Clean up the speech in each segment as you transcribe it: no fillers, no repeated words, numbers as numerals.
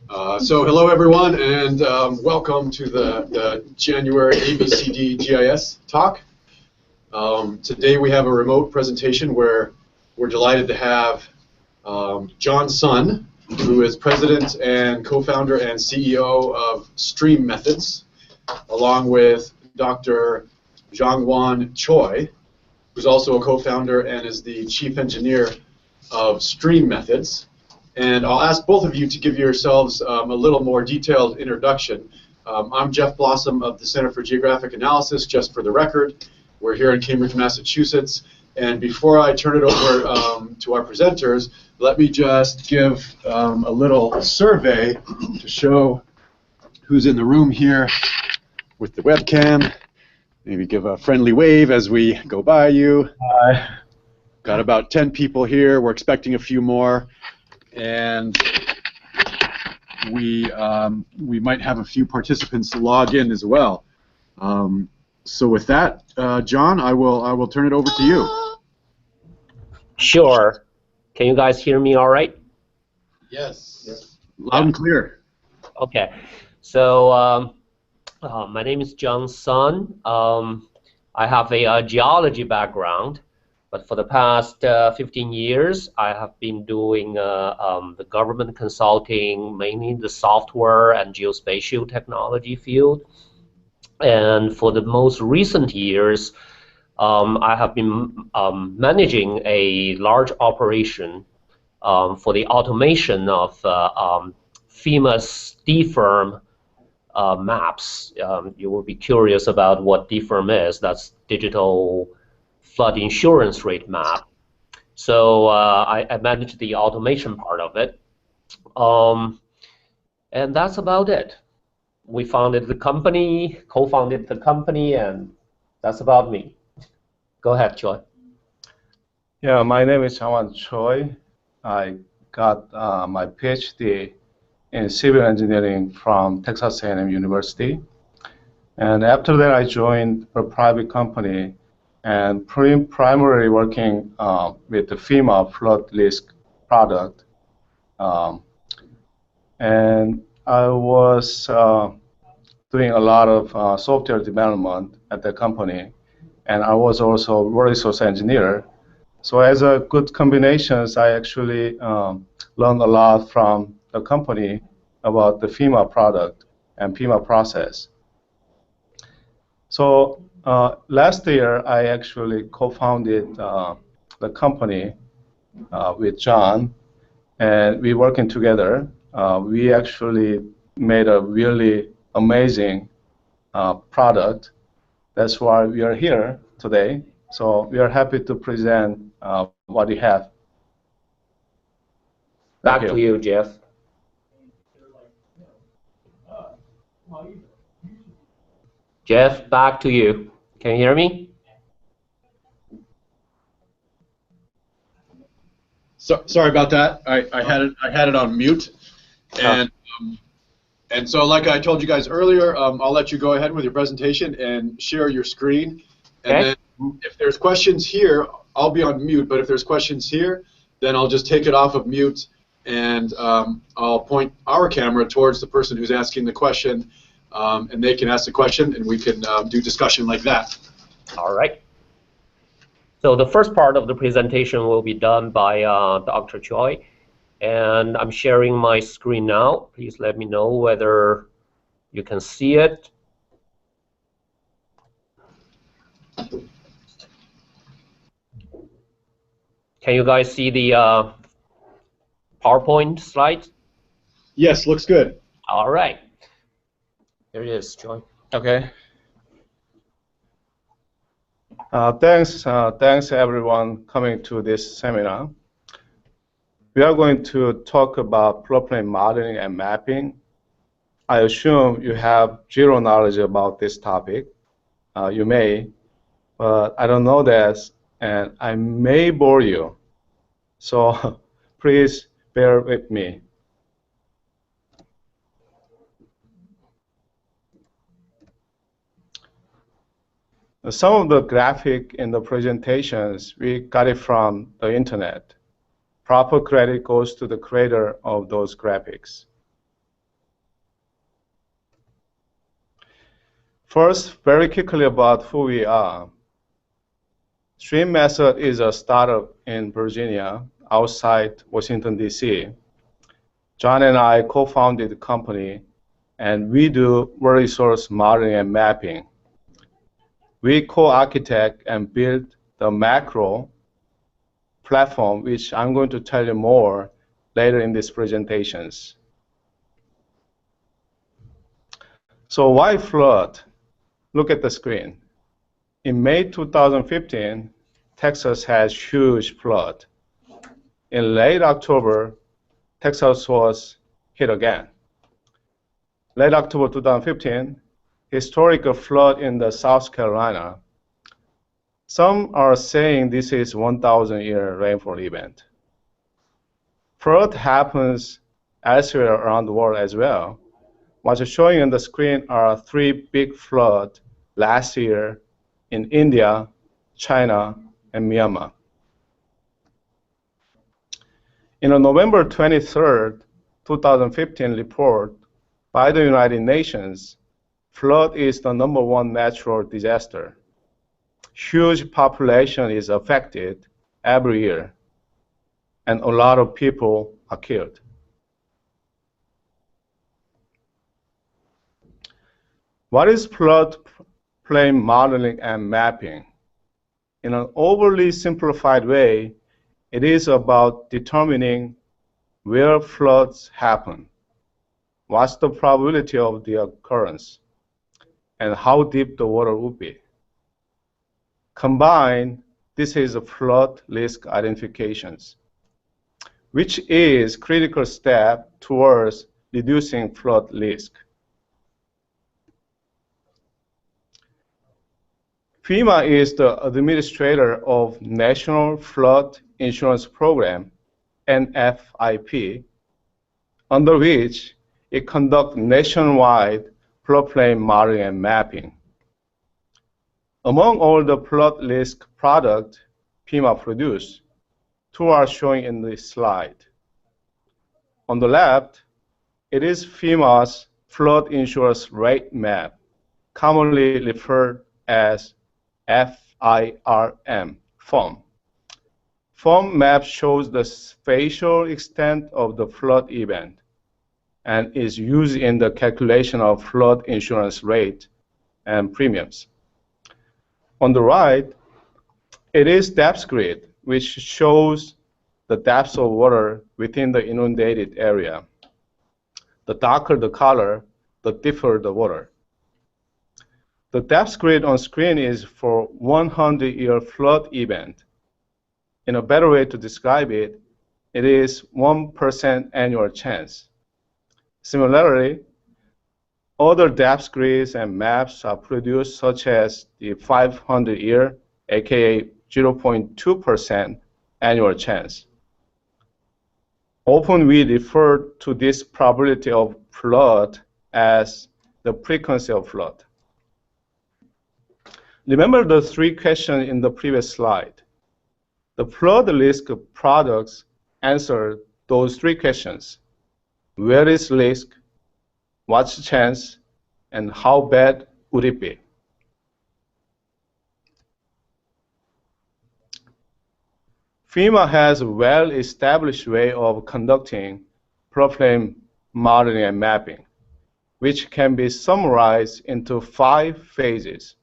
So hello everyone, and welcome to the January ABCD-GIS talk. Today we have a remote presentation where we're delighted to have John Sun, who is president and co-founder and CEO of Stream Methods, along with Dr. Janghwoan Choi, who's also a co-founder and is the chief engineer of Stream Methods. And I'll ask both of you to give yourselves a little more detailed introduction. I'm Jeff Blossom of the Center for Geographic Analysis, just for the record. We're here in Cambridge, Massachusetts. And before I turn it over to our presenters, let me just give a little survey to show who's in the room here with the webcam. Maybe give a friendly wave as we go by you. Hi. Got about 10 people here. We're expecting a few more. And we might have a few participants log in as well. So with that, John, I will turn it over to you. Sure. Can you guys hear me all right? Yes. Loud and clear. Okay. So my name is John Sun. I have a geology background. But for the past 15 years, I have been doing the government consulting, mainly in the software and geospatial technology field. And for the most recent years, I have been managing a large operation for the automation of FEMA's DFIRM maps. You will be curious about what DFIRM is. That's digital flood insurance rate map. So I manage the automation part of it. And that's about it. We founded the company, co-founded the company, and that's about me. Go ahead, Choi. Yeah, my name is Janghwoan Choi. I got my PhD in civil engineering from Texas A&M University. And after that, I joined a private company and primarily working with the FEMA flood risk product. And I was doing a lot of software development at the company, and I was also a resource engineer. So as a good combinations, I actually learned a lot from the company about the FEMA product and FEMA process. So last year, I actually co-founded the company with John, and we working together. We actually made a really amazing product. That's why we are here today. So we are happy to present what we have. Back to you, Jeff. Jeff, back to you. Can you hear me? Sorry about that. I had it on mute, and so like I told you guys earlier, I'll let you go ahead with your presentation and share your screen. And then if there's questions here, I'll be on mute. But if there's questions here, then I'll just take it off of mute, and I'll point our camera towards the person who's asking the question. And they can ask the question, and we can do discussion like that. All right. So the first part of the presentation will be done by Dr. Choi, and I'm sharing my screen now. Please let me know whether you can see it. Can you guys see the PowerPoint slide? Yes, looks good. All right. Here it is, Choi. Okay. Thanks everyone coming to this seminar. We are going to talk about floodplain modeling and mapping. I assume you have zero knowledge about this topic. You may, but I don't know this, and I may bore you. So please bear with me. Some of the graphic in the presentations, we got it from the internet. Proper credit goes to the creator of those graphics. First, very quickly about who we are. Stream Method is a startup in Virginia, outside Washington, D.C. John and I co-founded the company, and we do water resource modeling and mapping. We co-architect and build the macro platform, which I'm going to tell you more later in these presentations. So why flood? Look at the screen. In May 2015, Texas had huge flood. In late October, Texas was hit again. Late October 2015, historical flood in the South Carolina. Some are saying this is 1,000-year rainfall event. Flood happens elsewhere around the world as well. What you're showing on the screen are 3 big floods last year in India, China, and Myanmar. In a November 23rd, 2015 report by the United Nations, flood is the #1 natural disaster. Huge population is affected every year, and a lot of people are killed. What is floodplain modeling and mapping? In an overly simplified way, it is about determining where floods happen, what's the probability of the occurrence, and how deep the water would be. Combined, this is a flood risk identifications, which is critical step towards reducing flood risk. FEMA is the administrator of National Flood Insurance Program, NFIP, under which it conducts nationwide floodplain modeling and mapping. Among all the flood risk products FEMA produced, 2 are showing in this slide. On the left, it is FEMA's flood insurance rate map, commonly referred as FIRM, FORM. FORM map shows the spatial extent of the flood event and is used in the calculation of flood insurance rate and premiums. On the right, it is depth grid, which shows the depth of water within the inundated area. The darker the color, the deeper the water. The depth grid on screen is for 100-year flood event. In a better way to describe it, it is 1% annual chance. Similarly, other depth grids and maps are produced, such as the 500-year, aka 0.2% annual chance. Often we refer to this probability of flood as the frequency of flood. Remember the 3 questions in the previous slide. The flood risk products answer those 3 questions. Where is risk? What's the chance? And how bad would it be? FEMA has a well-established way of conducting floodplain modeling and mapping, which can be summarized into 5 phases.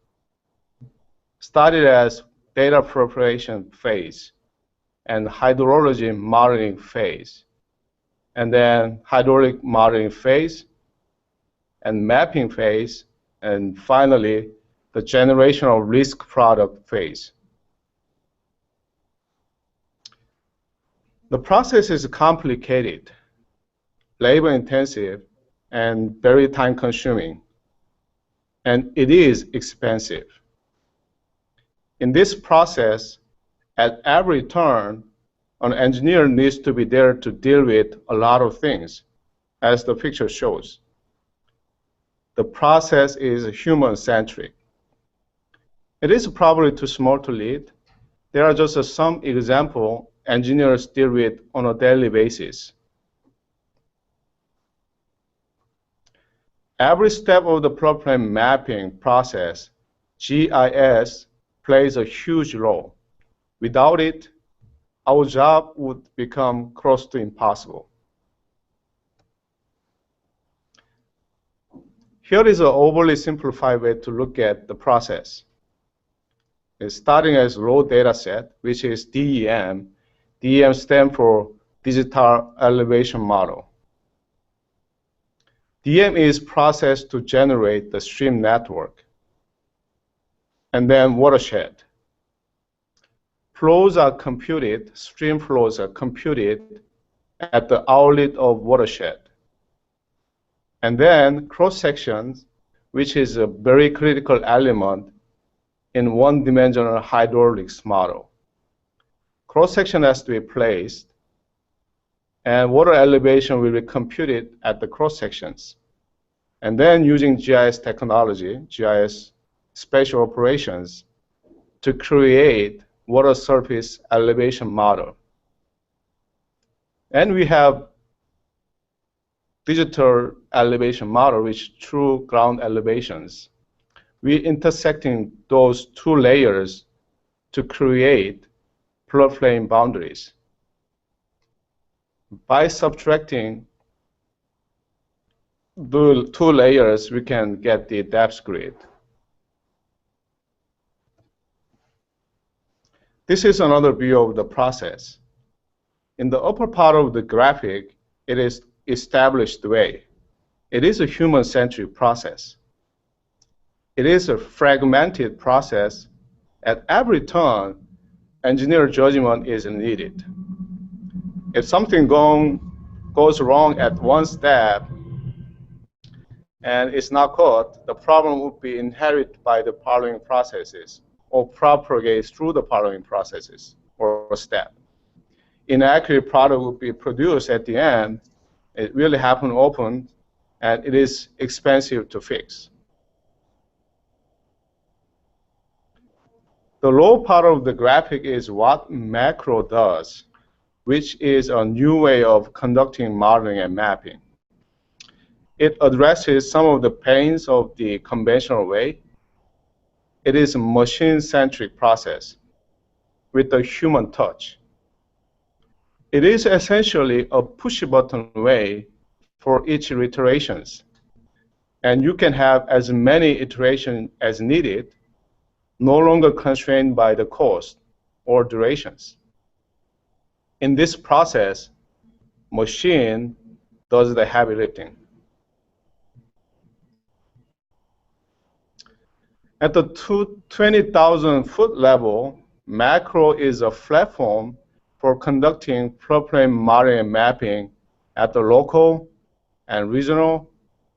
Started as data preparation phase and hydrology modeling phase, and then hydraulic modeling phase and mapping phase, and finally the generation of risk product phase. The process is complicated, labor intensive, and very time consuming, and it is expensive. In this process, at every turn, an engineer needs to be there to deal with a lot of things, as the picture shows. The process is human-centric. It is probably too small to lead. There are just some examples engineers deal with on a daily basis. Every step of the floodplain mapping process, GIS plays a huge role. Without it, our job would become close to impossible. Here is an overly simplified way to look at the process. It's starting as raw data set, which is DEM. DEM stands for Digital Elevation Model. DEM is processed to generate the stream network, and then watershed. Flows are computed, stream flows are computed at the outlet of watershed. And then cross-sections, which is a very critical element in one-dimensional hydraulics model. Cross-section has to be placed, and water elevation will be computed at the cross-sections. And then using GIS technology, GIS spatial operations, to create water surface elevation model. And we have digital elevation model, which true ground elevations. We're intersecting those two layers to create floodplain boundaries. By subtracting the two layers, we can get the depth grid. This is another view of the process. In the upper part of the graphic, it is established way. It is a human-centric process. It is a fragmented process. At every turn, engineer judgment is needed. If something goes wrong at one step and it's not caught, the problem would be inherited by the following processes or propagate through the following processes or step. Inaccurate product will be produced at the end. It really happened open, and it is expensive to fix. The low part of the graphic is what macro does, which is a new way of conducting modeling and mapping. It addresses some of the pains of the conventional way. It is a machine-centric process with a human touch. It is essentially a push-button way for each iterations. And you can have as many iterations as needed, no longer constrained by the cost or durations. In this process, machine does the heavy lifting. At the 20,000 foot level, macro is a platform for conducting floodplain modeling and mapping at the local and regional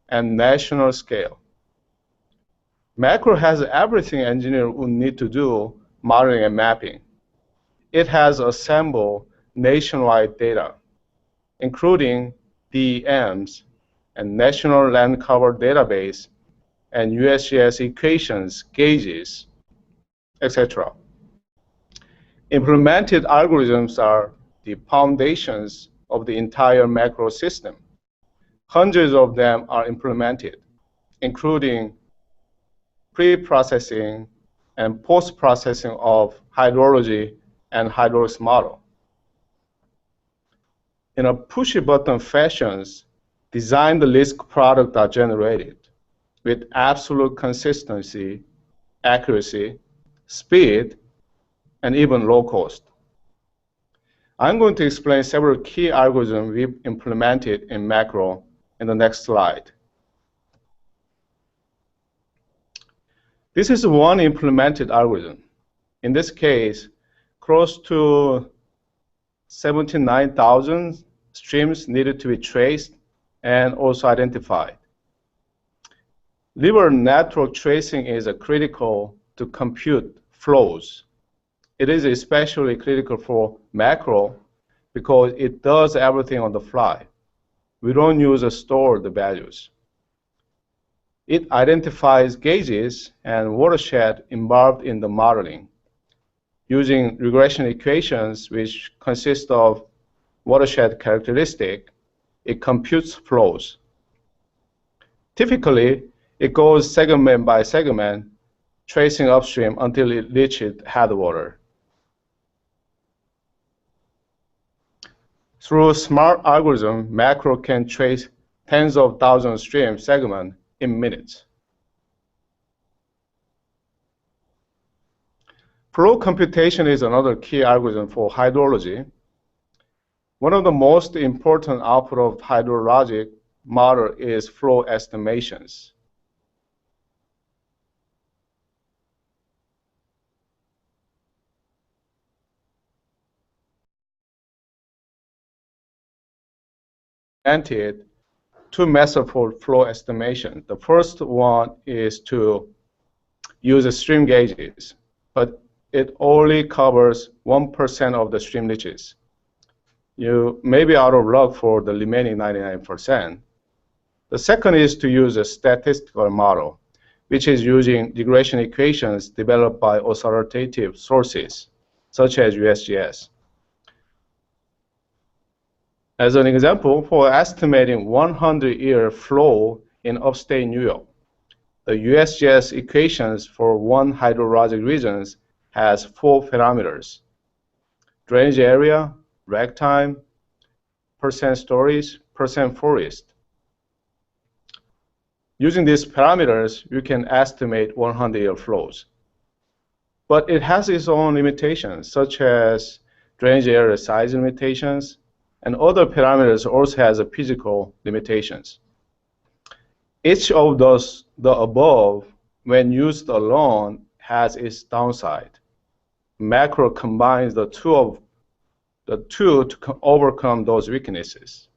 and national scale. Macro has everything engineers would need to do modeling and mapping. It has assembled nationwide data, including DEMs and National Land Cover Database and USGS equations, gauges, etc. Implemented algorithms are the foundations of the entire macro system. Hundreds of them are implemented, including pre-processing and post-processing of hydrology and hydraulics model. In a push-button fashions, design the list product are generated with absolute consistency, accuracy, speed, and even low cost. I'm going to explain several key algorithms we've implemented in macro in the next slide. This is one implemented algorithm. In this case, close to 79,000 streams needed to be traced and also identified. River network tracing is critical to compute flows. It is especially critical for macro because it does everything on the fly. We don't use or store the values. It identifies gauges and watershed involved in the modeling. Using regression equations, which consist of watershed characteristic, it computes flows. Typically, it goes segment by segment, tracing upstream until it reaches headwater. Through smart algorithm, macro can trace tens of thousands stream segments in minutes. Flow computation is another key algorithm for hydrology. One of the most important output of hydrologic model is flow estimations. Invented two methods for flow estimation. The first one is to use stream gauges, but it only covers 1% of the stream reaches. You may be out of luck for the remaining 99%. The second is to use a statistical model, which is using regression equations developed by authoritative sources, such as USGS. As an example, for estimating 100-year flow in upstate New York, the USGS equations for one hydrologic region has 4 parameters: drainage area, rag time, percent storage, percent forest. Using these parameters, you can estimate 100-year flows. But it has its own limitations, such as drainage area size limitations, and other parameters also has physical limitations. Each of the above, when used alone, has its downside. Macro combines the two to overcome those weaknesses.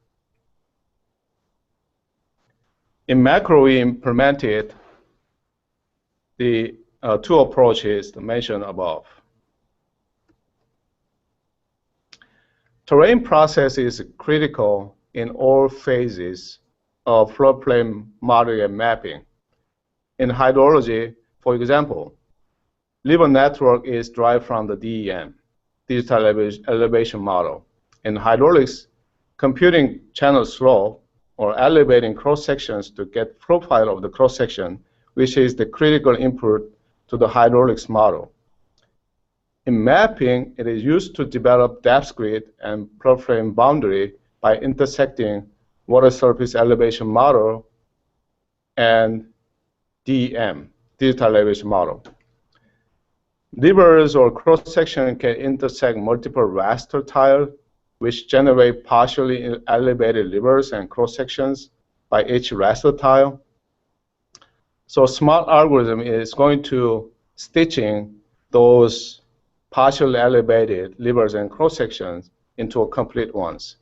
In macro, we implemented the two approaches mentioned above. Terrain process is critical in all phases of floodplain modeling and mapping. In hydrology, for example, river network is derived from the DEM, digital elevation model. In hydraulics, computing channel slope or elevating cross-sections to get profile of the cross-section, which is the critical input to the hydraulics model. In mapping, it is used to develop depth grid and floodplain boundary by intersecting water surface elevation model and DEM, digital elevation model. Rivers or cross-section can intersect multiple raster tiles, which generate partially elevated rivers and cross-sections by each raster tile. So smart algorithm is going to stitching those partially elevated rivers and cross-sections into a complete ones.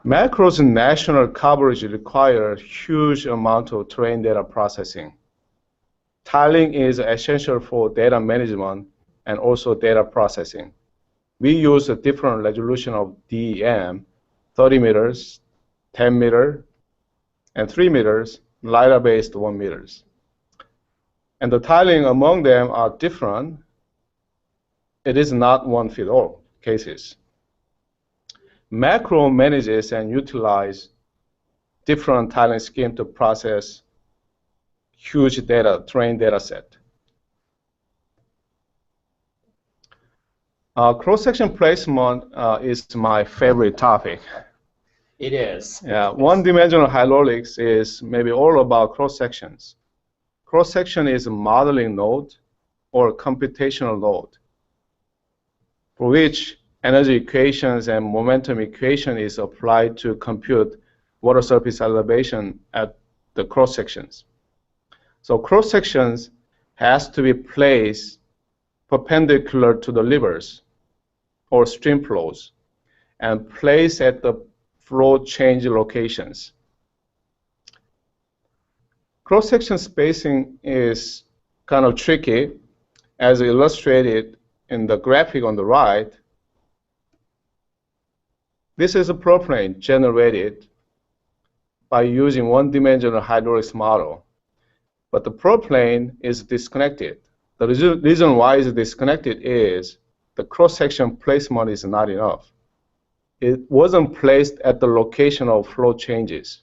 Macro's national coverage requires huge amount of terrain data processing. Tiling is essential for data management and also data processing. We use a different resolution of DEM, 30 meters, 10 meters, and 3 meters, LiDAR-based 1 meters. And the tiling among them are different. It is not one fit all cases. Macro manages and utilizes different tiling schemes to process huge data, terrain data set. Cross-section placement is my favorite topic. It is. Yeah, one-dimensional hydraulics is maybe all about cross-sections. Cross-section is a modeling node or computational node for which energy equations and momentum equation is applied to compute water surface elevation at the cross-sections. So cross-sections has to be placed perpendicular to the rivers or stream flows and placed at the flow change locations. Cross-section spacing is kind of tricky, as illustrated in the graphic on the right. This is a floodplain generated by using one-dimensional hydraulics model, but the floodplain is disconnected. The reason why it's disconnected is the cross-section placement is not enough. it wasn't placed at the location of flow changes.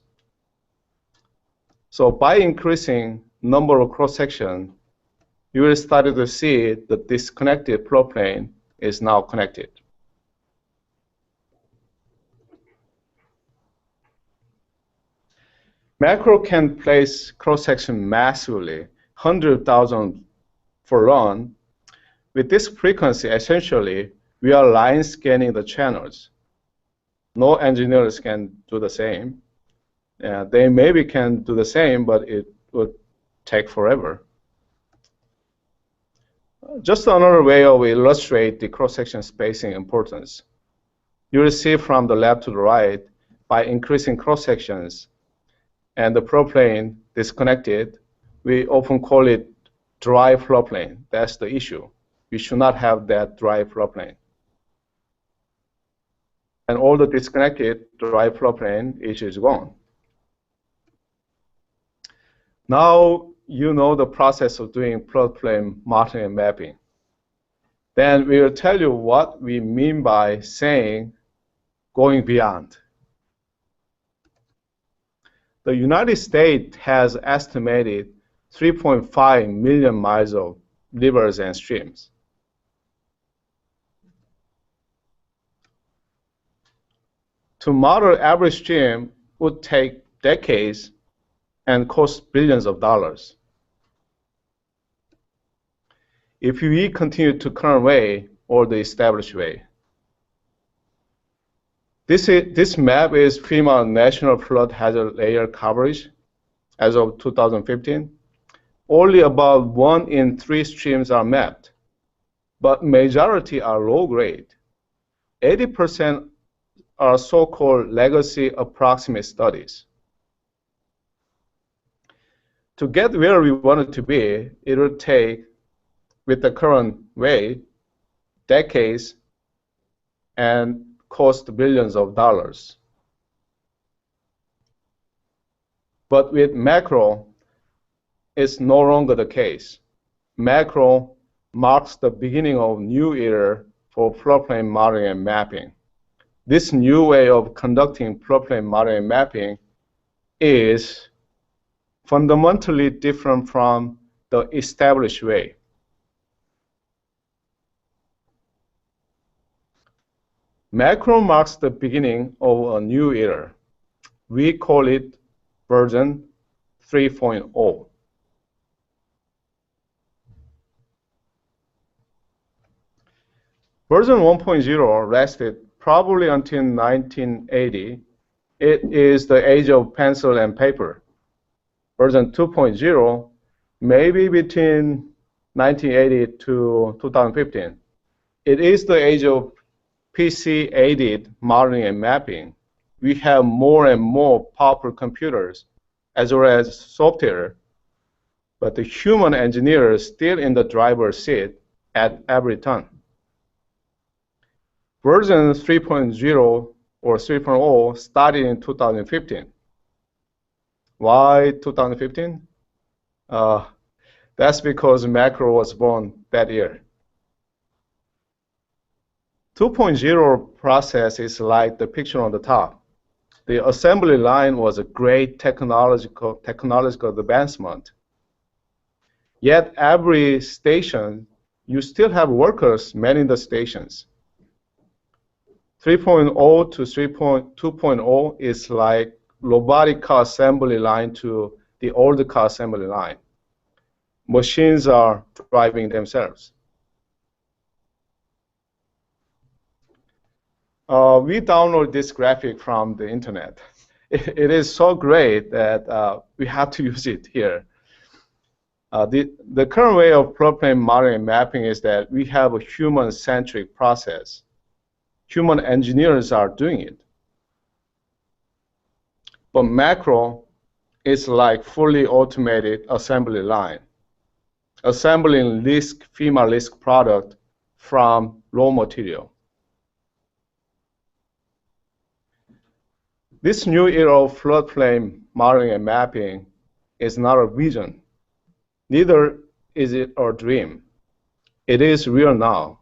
So by increasing number of cross-section, you will start to see the disconnected floodplain is now connected. Macro can place cross-section massively, 100,000 for run. With this frequency, essentially, we are line scanning the channels. No engineers can do the same. They maybe can do the same, but it would take forever. Just another way of illustrate the cross-section spacing importance. You will see from the left to the right, by increasing cross-sections and the floodplain disconnected, we often call it dry floodplain. That's the issue. We should not have that dry floodplain. And all the disconnected dry floodplain issue is gone. Now you know the process of doing floodplain modeling and mapping. Then we will tell you what we mean by saying going beyond. The United States has estimated 3.5 million miles of rivers and streams. To model every stream would take decades and cost billions of dollars. If we continue to current way or the established way. This map is FEMA National Flood Hazard Layer coverage as of 2015. Only about 1 in 3 streams are mapped, but majority are low grade. 80% are so-called legacy approximate studies. To get where we wanted to be, it would take, with the current way, decades and cost billions of dollars. But with macro, it's no longer the case. Macro marks the beginning of new era for floodplain modeling and mapping. This new way of conducting floodplain modeling and mapping is fundamentally different from the established way. Macro marks the beginning of a new era. We call it version 3.0. Version 1.0 lasted probably until 1980. It is the age of pencil and paper. Version 2.0, maybe between 1980 to 2015. It is the age of PC-aided modeling and mapping. We have more and more powerful computers as well as software, but the human engineer is still in the driver's seat at every turn. Version 3.0 or 3.0 started in 2015. Why 2015? That's because macro was born that year. 2.0 process is like the picture on the top. The assembly line was a great technological advancement. Yet every station, you still have workers manning the stations. 3.0 to 2.0 is like robotic car assembly line to the old car assembly line. Machines are driving themselves. We download this graphic from the internet. It is so great that we have to use it here. The current way of floodplain modeling and mapping is that we have a human-centric process. Human engineers are doing it. But macro is like fully automated assembly line, assembling FEMA risk product from raw material. This new era of floodplain modeling and mapping is not a vision. Neither is it a dream. It is real now.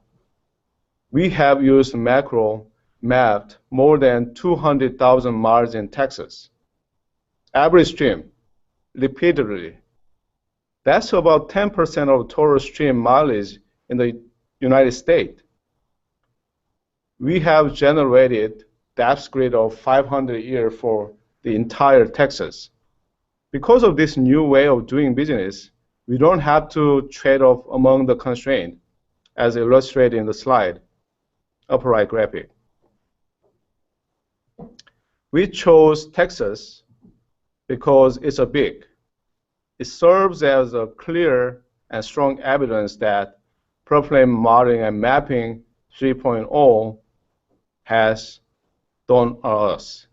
We have used macro mapped more than 200,000 miles in Texas. Every stream, repeatedly. That's about 10% of total stream mileage in the United States. We have generated depth grid of 500 years for the entire Texas. Because of this new way of doing business, we don't have to trade off among the constraints, as illustrated in the slide, upper right graphic. We chose Texas because it's a big. It serves as a clear and strong evidence that floodplain modeling and mapping 3.0 has done us.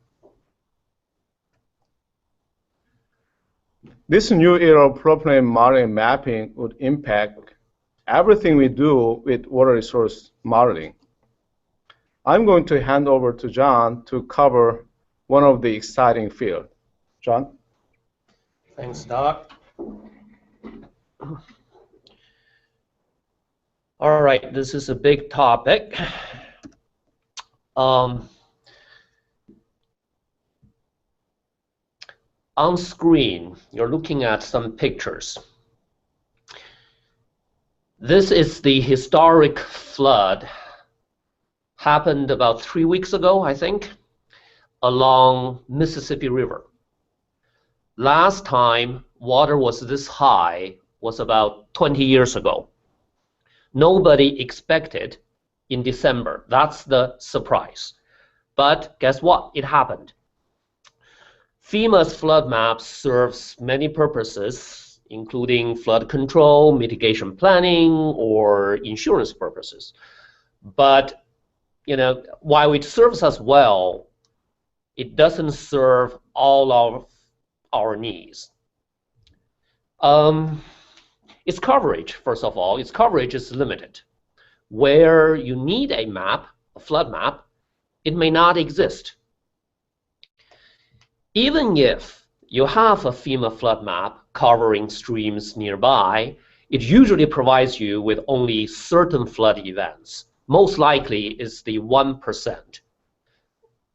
This new era of floodplain modeling and mapping would impact everything we do with water resource modeling. I'm going to hand over to John to cover one of the exciting fields. John? Thanks, Doc. All right, this is a big topic. On screen, you're looking at some pictures. This is the historic flood. Happened about 3 weeks ago, I think, along Mississippi River. Last time water was this high was about 20 years ago. Nobody expected in December. That's the surprise. But guess what? It happened. FEMA's flood map serves many purposes, including flood control, mitigation planning, or insurance purposes. But while it serves us well, it doesn't serve all of our needs. Its coverage, first of all, its coverage is limited. Where you need a map, a flood map, it may not exist. Even if you have a FEMA flood map covering streams nearby, it usually provides you with only certain flood events. Most likely is the 1%,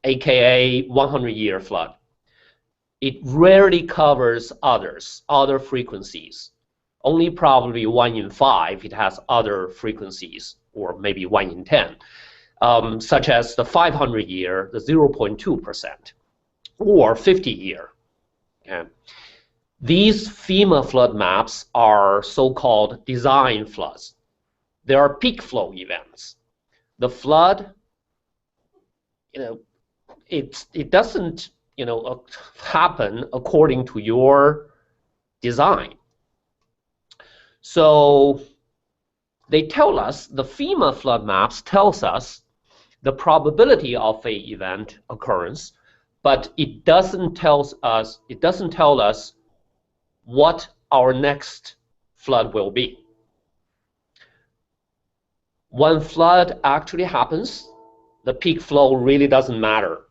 aka 100-year flood. It rarely covers other frequencies. Only probably 1 in 5 it has other frequencies, or maybe 1 in 10, such as the 500-year, the 0.2%, or 50-year. Okay. These FEMA flood maps are so-called design floods. They are peak flow events. The flood, it doesn't, happen according to your design. So they tell us, the FEMA flood maps tells us the probability of a event occurrence, but it doesn't tell us what our next flood will be. When flood actually happens, the peak flow really doesn't matter.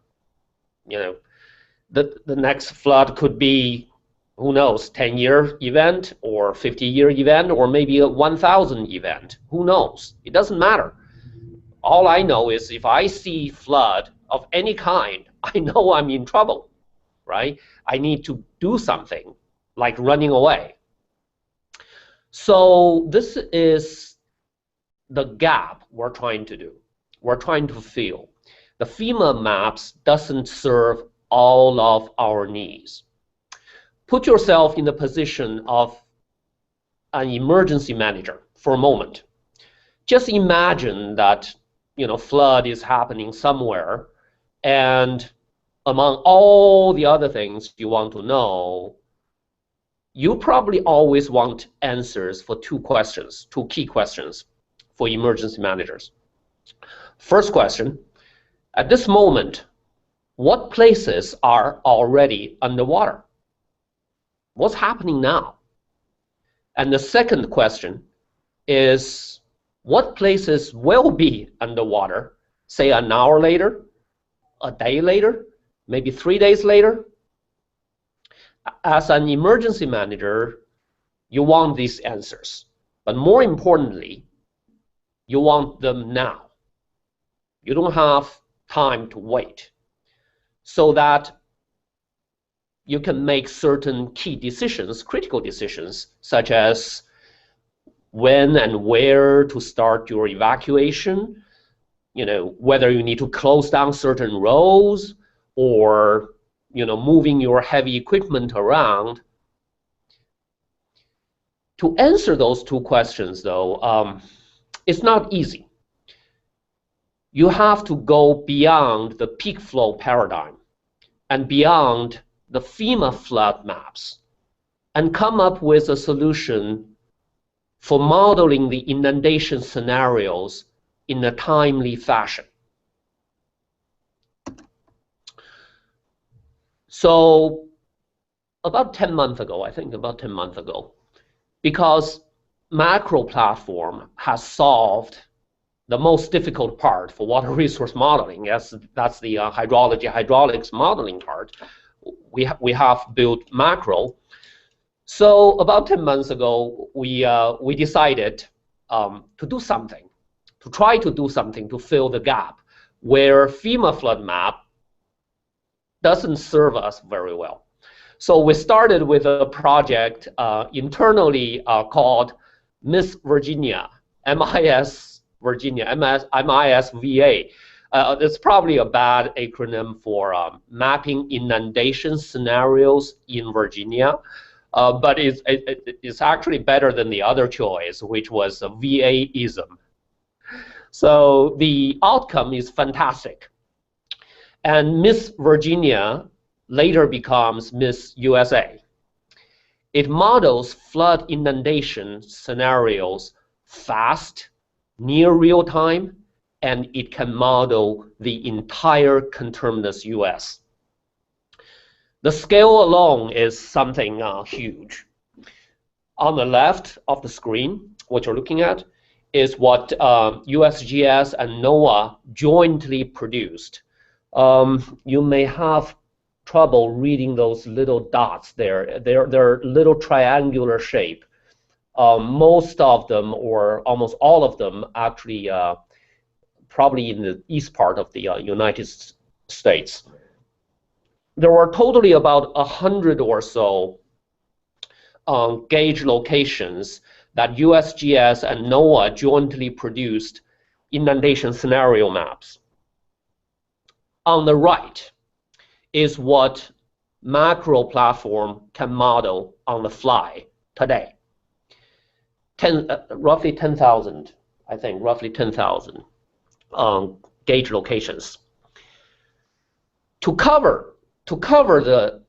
The next flood could be, who knows, 10-year event or 50-year event or maybe a 1,000 event. Who knows? It doesn't matter. All I know is if I see flood of any kind, I know I'm in trouble, right? I need to do something, like running away. So this is the gap we're trying to do. We're trying to fill. The FEMA maps doesn't serve all of our needs. Put yourself in the position of an emergency manager for a moment. Just imagine that flood is happening somewhere, and among all the other things you want to know, you probably always want answers for two key questions for emergency managers. First question, at this moment, what places are already underwater? What's happening now? And the second question is, what places will be underwater, say an hour later, a day later, maybe 3 days later? As an emergency manager, you want these answers. But more importantly, you want them now. You don't have time to wait, so that you can make certain key decisions, critical decisions, such as when and where to start your evacuation, whether you need to close down certain roads or moving your heavy equipment around. To answer those two questions, though, it's not easy. You have to go beyond the peak flow paradigm and beyond the FEMA flood maps and come up with a solution for modeling the inundation scenarios in a timely fashion. So about 10 months ago, I think about 10 months ago, because macro platform has solved the most difficult part for water resource modeling, that's the hydraulics modeling part. We have built macro. So about 10 months ago, we decided to do something, to try to do something to fill the gap where FEMA flood map doesn't serve us very well. So we started with a project internally called Miss Virginia, MIS Virginia, MISVA. It's probably a bad acronym for mapping inundation scenarios in Virginia. But it's actually better than the other choice, which was a VA-ism. So the outcome is fantastic. And Miss Virginia later becomes Miss USA. It models flood inundation scenarios fast, near real time, and it can model the entire conterminous US. The scale alone is something huge. On the left of the screen, what you're looking at is what USGS and NOAA jointly produced. You may have trouble reading those little dots there. They're little triangular shape. Most of them, or almost all of them, actually probably in the east part of the United States. There were totally about 100 or so gauge locations that USGS and NOAA jointly produced inundation scenario maps. On the right is what macro platform can model on the fly today. Roughly 10,000, I think, roughly 10,000 gauge locations. To cover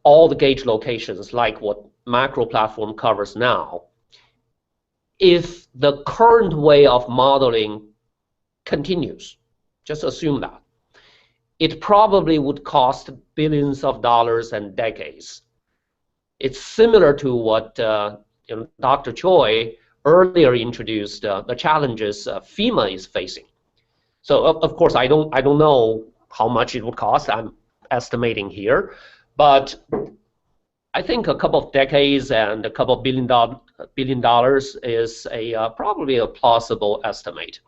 all the gauge locations like what macro platform covers now, if the current way of modeling continues, just assume that, it probably would cost billions of dollars and decades. It's similar to what Dr. Choi earlier introduced, the challenges FEMA is facing. So of course I don't know how much it would cost. I'm estimating here, but I think a couple of decades and a couple of billion dollars is probably a plausible estimate.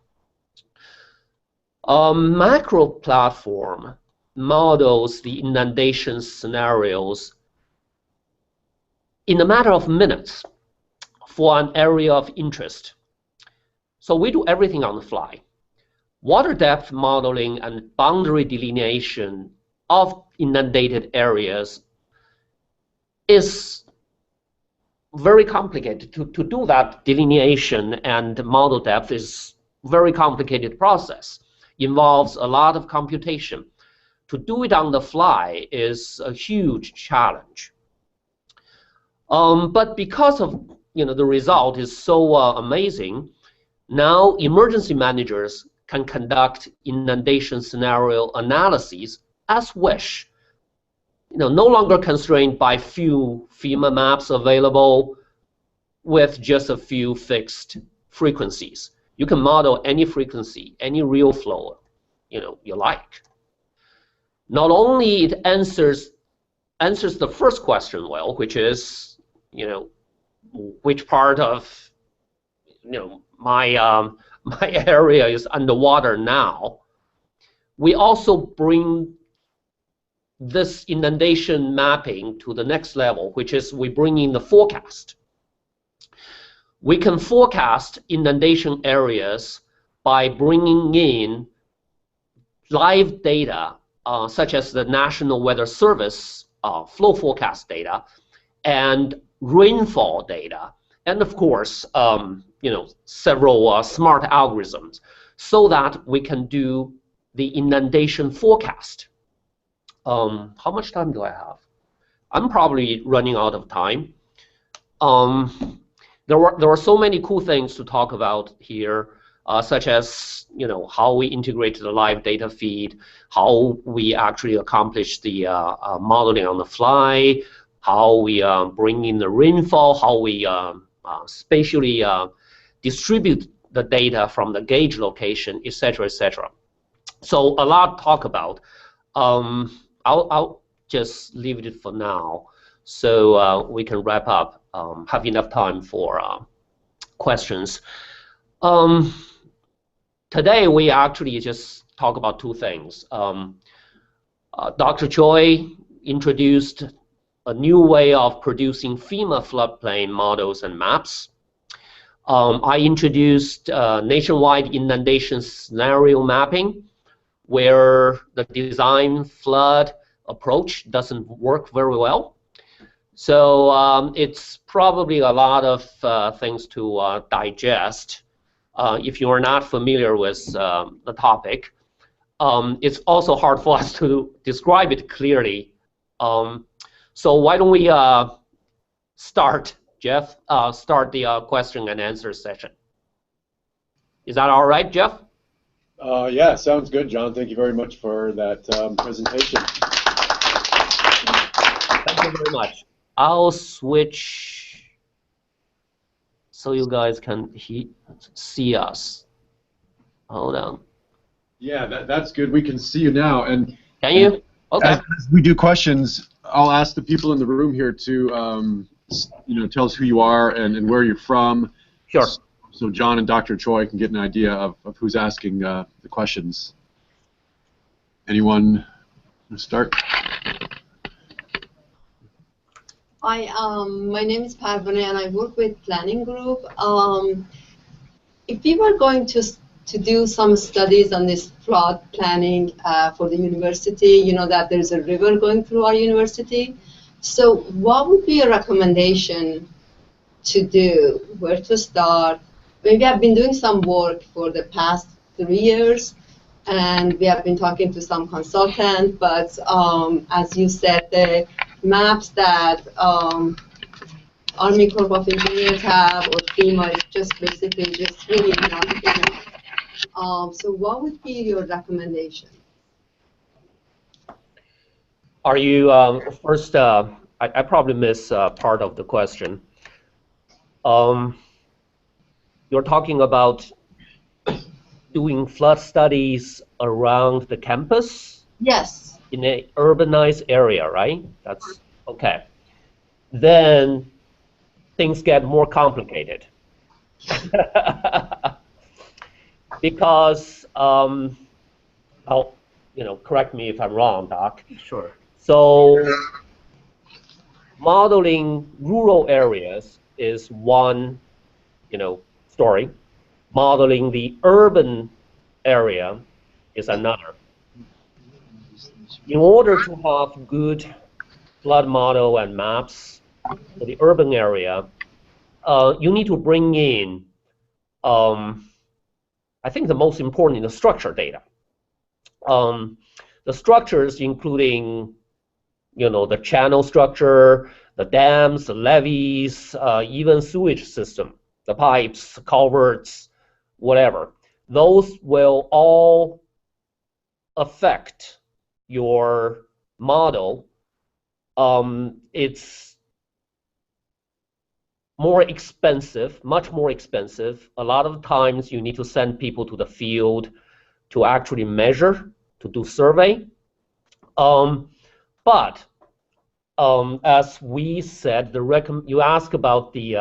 Macro platform models the inundation scenarios in a matter of minutes for an area of interest. So we do everything on the fly. Water depth modeling and boundary delineation of inundated areas is very complicated. To do that delineation and model depth is a very complicated process. Involves a lot of computation. To do it on the fly is a huge challenge. But because of the result is so amazing, now emergency managers can conduct inundation scenario analyses as wish. No longer constrained by few FEMA maps available with just a few fixed frequencies. You can model any frequency, any real flow, you like. Not only it answers the first question well, which is, which part of, my area is underwater now. we also bring this inundation mapping to the next level, which is we bring in the forecast. We can forecast inundation areas by bringing in live data, such as the National Weather Service flow forecast data and rainfall data, and of course, several smart algorithms, so that we can do the inundation forecast. How much time do I have? I'm probably running out of time. There were so many cool things to talk about here, such as how we integrate the live data feed, how we actually accomplish the modeling on the fly, how we bring in the rainfall, how we spatially distribute the data from the gauge location, etc., etc. So a lot to talk about. I'll just leave it for now, so we can wrap up, have enough time for questions. Today we actually just talk about two things. Dr. Choi introduced a new way of producing FEMA floodplain models and maps. I introduced nationwide inundation scenario mapping, where the design flood approach doesn't work very well. So it's probably a lot of things to digest. If you are not familiar with the topic, it's also hard for us to describe it clearly. So why don't we start, Jeff, start the question and answer session. Is that all right, Jeff? Yeah, sounds good, John. Thank you very much for that presentation. Thank you very much. I'll switch so you guys can see us. Hold on. Yeah, that's good. We can see you now. And can you? Okay. As we do questions, I'll ask the people in the room here to tell us who you are and where you're from. Sure. So John and Dr. Choi can get an idea of who's asking the questions. Anyone want to start? Hi, my name is Parvane and I work with Planning Group. If we were going to do some studies on this flood planning for the university, you know that there's a river going through our university. So what would be a recommendation to do, where to start? Maybe I've been doing some work for the past 3 years, and we have been talking to some consultant, but as you said, the maps that Army Corps of Engineers have or FEMA is just basically just really not enough. So what would be your recommendation? Are you, first, I probably missed part of the question. You're talking about doing flood studies around the campus? Yes. In an urbanized area, right? That's okay. Then things get more complicated. Because, correct me if I'm wrong, Doc. Sure. So modeling rural areas is one, story. Modeling the urban area is another. In order to have good flood model and maps for the urban area, you need to bring in, I think the most important is the structure data. The structures including, the channel structure, the dams, the levees, even sewage system, the pipes, culverts, whatever. Those will all affect your model. It's more expensive, much more expensive. A lot of times you need to send people to the field to actually measure, to do survey. But as we said, you ask about the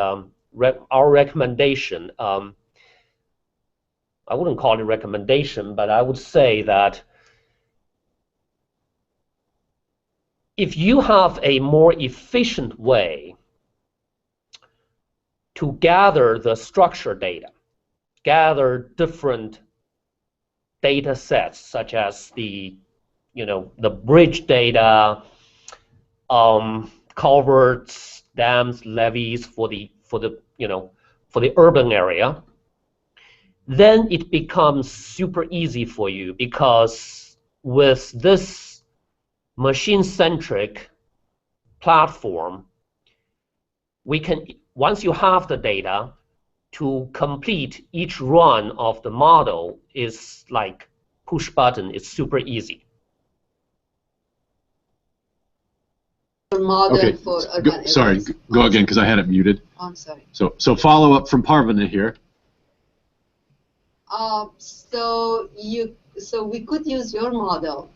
our recommendation. I wouldn't call it recommendation, but I would say that if you have a more efficient way to gather the structure data, gather different data sets, such as the bridge data, culverts, dams, levees for the urban area, then it becomes super easy for you, because with this machine-centric platform, we can, once you have the data, to complete each run of the model is like push button. It's super easy. Model Okay, for urban sorry, areas. go again because I had it muted. Oh, I'm sorry. So follow up from Parvana here. So we could use your model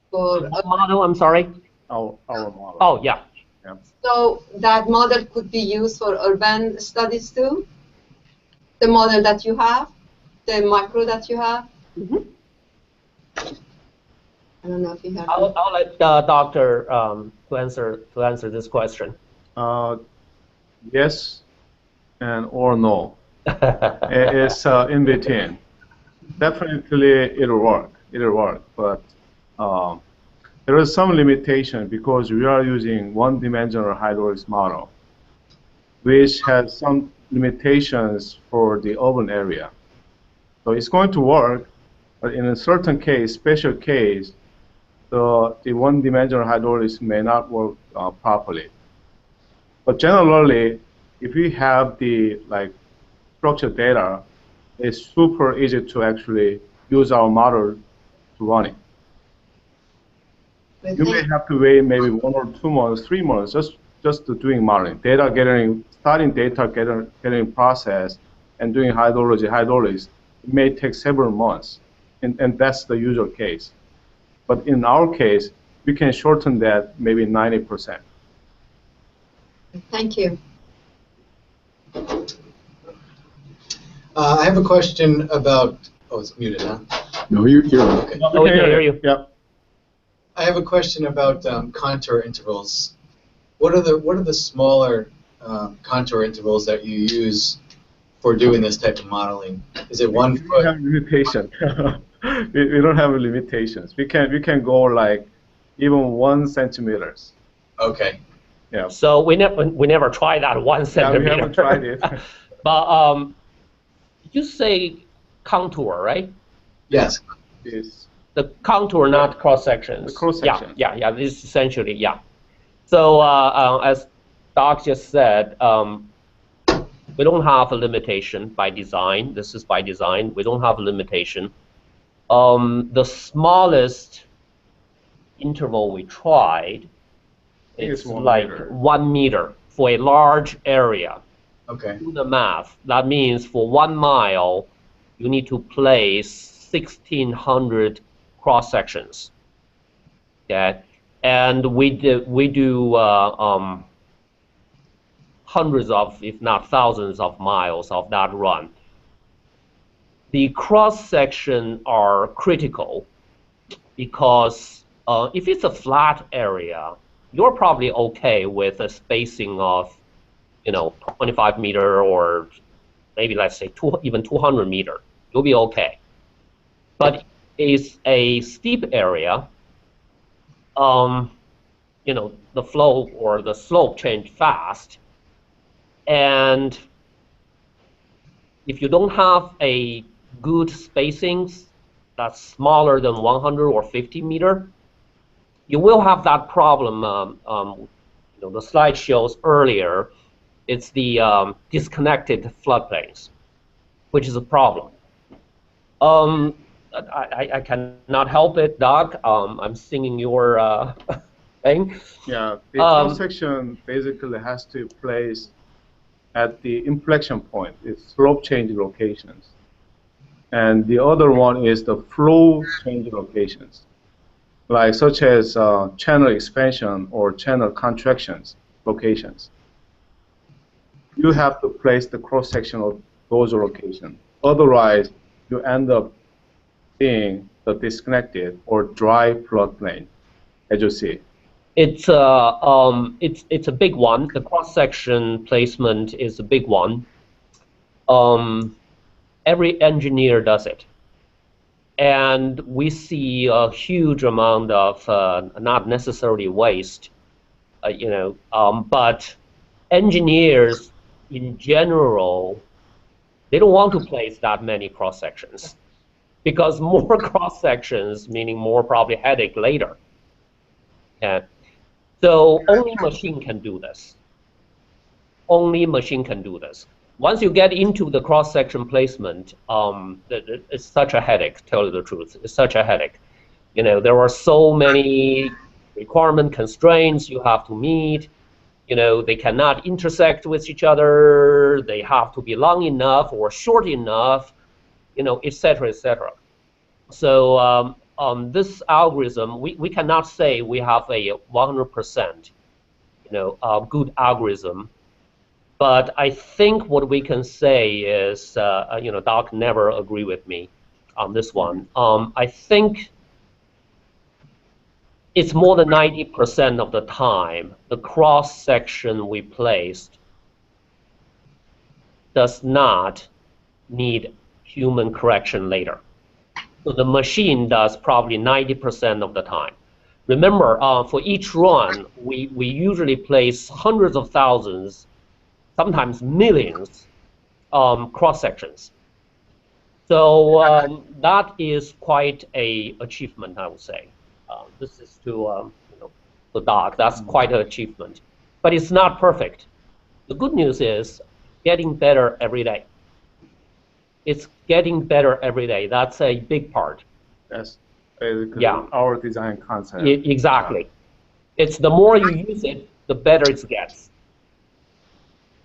for What model? I'm sorry. Our model. Oh yeah. So that model could be used for urban studies too? The model that you have? The macro that you have? Mm-hmm. I don't know if you have. I'll let Doctor to answer this question. Yes and or no. It's in between. Definitely it'll work. But there is some limitation because we are using one-dimensional hydraulics model, which has some limitations for the urban area. So it's going to work, but in a certain case, special case, the one-dimensional hydraulics may not work properly. But generally, if we have the structured data, it's super easy to actually use our model to run it. You may have to wait maybe 1 or 2 months, 3 months, just to doing modeling. Starting data getting processed and doing hydraulics, it may take several months, and that's the usual case. But in our case, we can shorten that maybe 90%. Thank you. I have a question about. Oh, it's muted, huh? No, you're okay. Oh, we can hear you. Yeah. I have a question about contour intervals. What are the smaller contour intervals that you use for doing this type of modeling? Is it 1 foot? We have limitations. we don't have limitations. We can go like even 1 centimeters. Okay. Yeah. So we never tried that 1 centimeter. Yeah, we haven't tried it. But you say contour, right? Yes. It's The contour, not cross sections. The cross section. Yeah. This is essentially, yeah. So as Doc just said, we don't have a limitation by design. This is by design. We don't have a limitation. The smallest interval we tried is like 1 meter for a large area. Okay. Do the math. That means for 1 mile, you need to place 1,600 cross sections. Okay, and we do hundreds of, if not thousands of miles of that run. The cross section are critical because if it's a flat area, you're probably okay with a spacing of 25 meter or maybe let's say even 200 meter. You'll be okay. But it's a steep area. The flow or the slope change fast, and if you don't have a good spacings that's smaller than 100 or 50 meter, you will have that problem. The slide shows earlier, it's the disconnected floodplains, which is a problem. I cannot help it, Doc. I'm singing your thing. Yeah, the cross section basically has to place at the inflection point. It's slope change locations. And the other one is the flow change locations, such as channel expansion or channel contractions locations. You have to place the cross section of those locations. Otherwise, you end up seeing the disconnected or dry floodplain, as you see. It's a big one. The cross-section placement is a big one. Every engineer does it, and we see a huge amount of not necessarily waste, but engineers in general, they don't want to place that many cross-sections because more cross-sections meaning more probably headache later. Yeah. So only machine can do this. Only machine can do this. Once you get into the cross-section placement, it's such a headache, to tell you the truth. It's such a headache. There are so many requirement constraints you have to meet. They cannot intersect with each other. They have to be long enough or short enough, et cetera, et cetera. So this algorithm, we cannot say we have a 100%, good algorithm. But I think what we can say is, Doc never agree with me on this one. I think it's more than 90% of the time, the cross-section we placed does not need human correction later. So the machine does probably 90% of the time. Remember, for each run, we usually place hundreds of thousands, sometimes millions, cross-sections. So that is quite an achievement, I would say. This is to the Doc. That's quite an achievement. But it's not perfect. The good news is getting better every day. It's getting better every day. That's a big part. That's basically Yeah. our design concept. Exactly. It's the more you use it, the better it gets.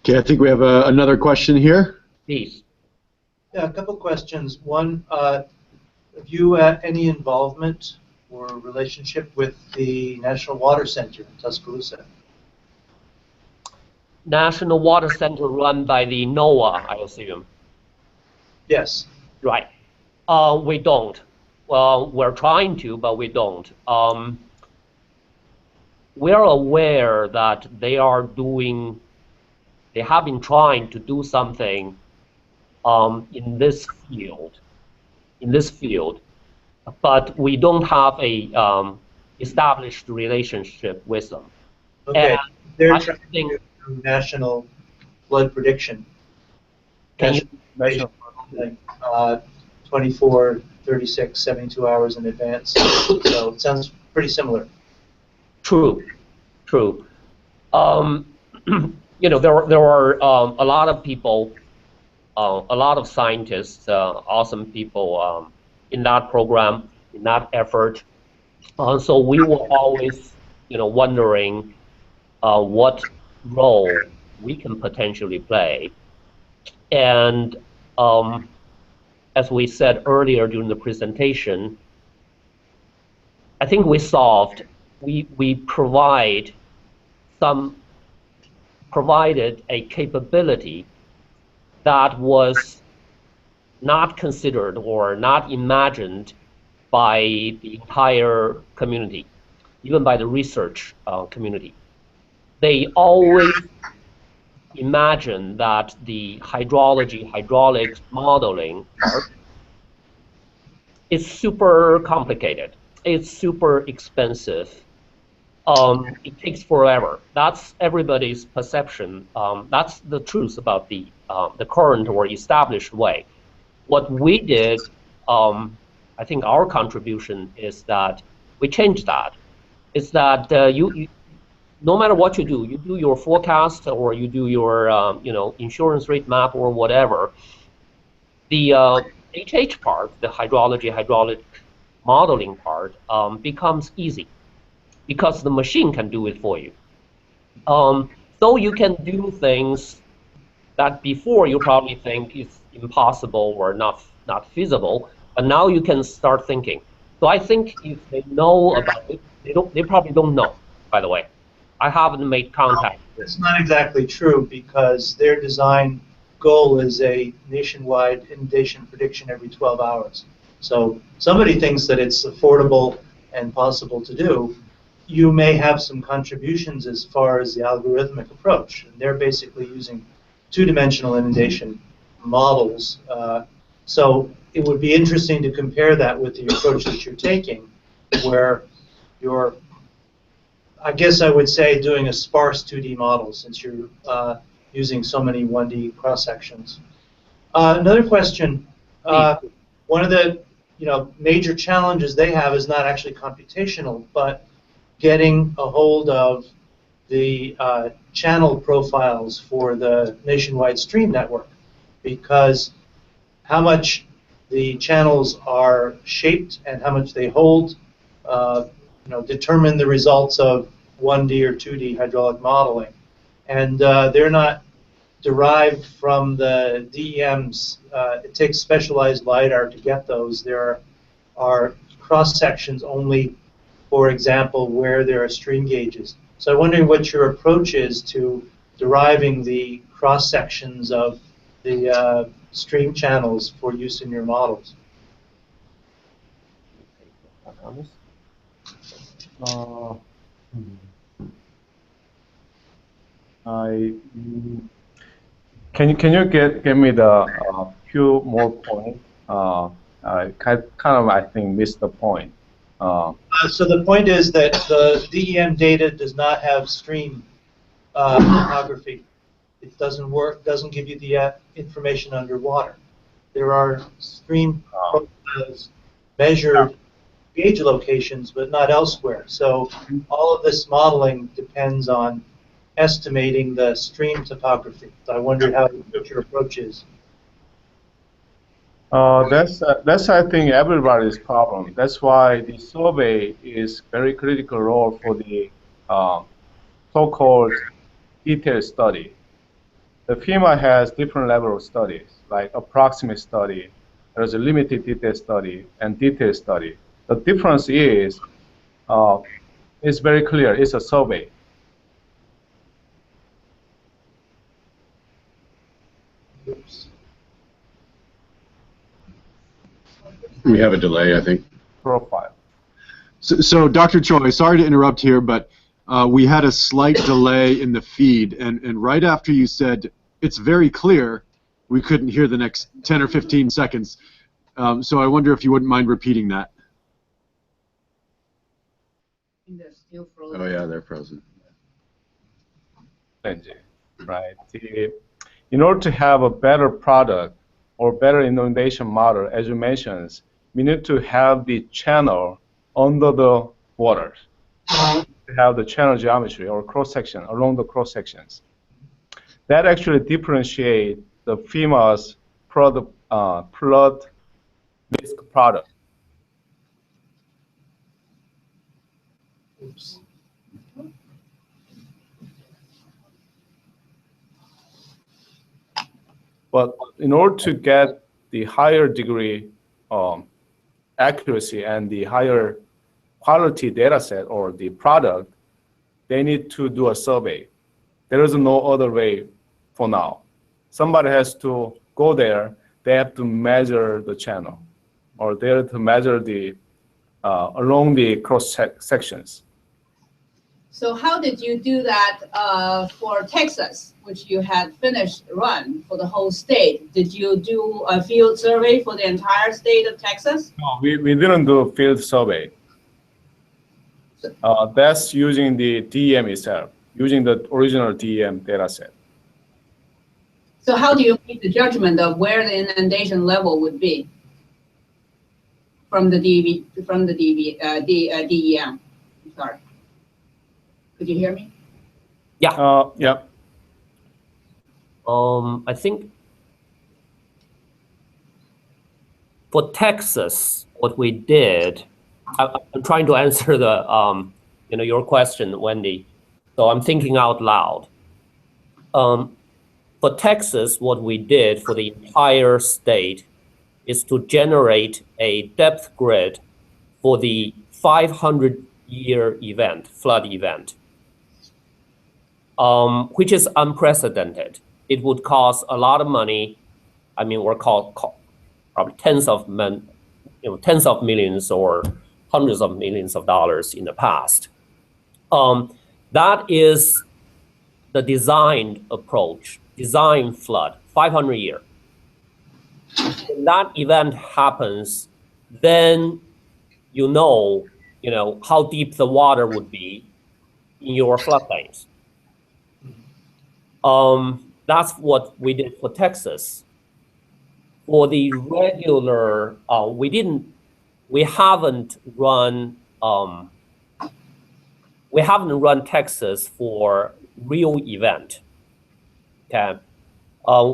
Okay, I think we have another question here. Please. Yeah, a couple questions. One, have you had any involvement or relationship with the National Water Center in Tuscaloosa? National Water Center run by the NOAA, I assume. Yes. Right. We don't. Well, we're trying to, but we don't. We're aware that they have been trying to do something in this field, but we don't have a established relationship with them. Okay. And They're I trying think, to do national flood prediction. can you, National- Like 24, 36, 72 hours in advance. So it sounds pretty similar. True. There are a lot of people, a lot of scientists, awesome people in that program, in that effort. So we were always, wondering what role we can potentially play. And as we said earlier during the presentation, I think we provided a capability that was not considered or not imagined by the entire community, even by the research community. They always imagine that the hydraulic modeling part is super complicated. It's super expensive. It takes forever. That's everybody's perception. That's the truth about the current or established way. What we did, I think our contribution is that we changed that. Is that you no matter what you do your forecast or you do your insurance rate map or whatever, the HH part, the hydraulic modeling part, becomes easy because the machine can do it for you. So you can do things that before you probably think is impossible or not feasible, but now you can start thinking. So I think if they know about it, they probably don't know, by the way. I haven't made contact. It's not exactly true because their design goal is a nationwide inundation prediction every 12 hours. So somebody thinks that it's affordable and possible to do. you may have some contributions as far as the algorithmic approach. And they're basically using two-dimensional inundation models. So it would be interesting to compare that with the approach that you're taking, where you're, I guess I would say, doing a sparse 2D model since you're using so many 1D cross-sections. Another question, one of the major challenges they have is not actually computational, but getting a hold of the channel profiles for the nationwide stream network, because how much the channels are shaped and how much they hold determine the results of 1D or 2D hydraulic modeling. And they're not derived from the DEMs. It takes specialized LiDAR to get those. There are cross-sections only, for example, where there are stream gauges. So I'm wondering what your approach is to deriving the cross-sections of the stream channels for use in your models. Can you give me the few more points? I kind of, I think, missed the point. So the point is that the DEM data does not have stream topography. It doesn't give you the information underwater. There are stream profiles measured gauge locations, but not elsewhere. So all of this modeling depends on estimating the stream topography. So I wonder what your approach is. That's I think everybody's problem. That's why the survey is very critical role for the so-called detailed study. The FEMA has different level of studies, like approximate study, there's a limited detail study, and detailed study. The difference is, it's very clear, it's a survey. Oops. We have a delay, I think. Profile. So Dr. Choi, sorry to interrupt here, but we had a slight delay in the feed, and right after you said, it's very clear, we couldn't hear the next 10 or 15 seconds. So I wonder if you wouldn't mind repeating that. They're still frozen. Oh yeah, they're frozen. Right. In order to have a better product or better inundation model, as you mentioned, we need to have the channel under the waters. To have the channel geometry or cross-section along the cross-sections. That actually differentiates the FEMA's flood risk product. Oops. But in order to get the higher degree accuracy and the higher quality data set or the product, they need to do a survey. There is no other way for now. Somebody has to go there, they have to measure the channel, or they have to measure the along the cross sections. So how did you do that for Texas, which you had finished run for the whole state? Did you do a field survey for the entire state of Texas? No, we didn't do a field survey. That's using the DEM itself, using the original DEM data set. So how do you make the judgment of where the inundation level would be from the DEM? Sorry. Could you hear me? Yeah. Yeah. I think for Texas, what we did, I'm trying to answer the your question, Wendy. So I'm thinking out loud. For Texas, what we did for the entire state is to generate a depth grid for the 500-year event, flood event, which is unprecedented. It would cost a lot of money. I mean, we're probably tens of millions or hundreds of millions of dollars in the past. That is the designed approach, design flood, 500 year. When that event happens, then you know how deep the water would be in your floodplains. That's what we did for Texas. For the regular, we haven't run Texas for real event. Okay,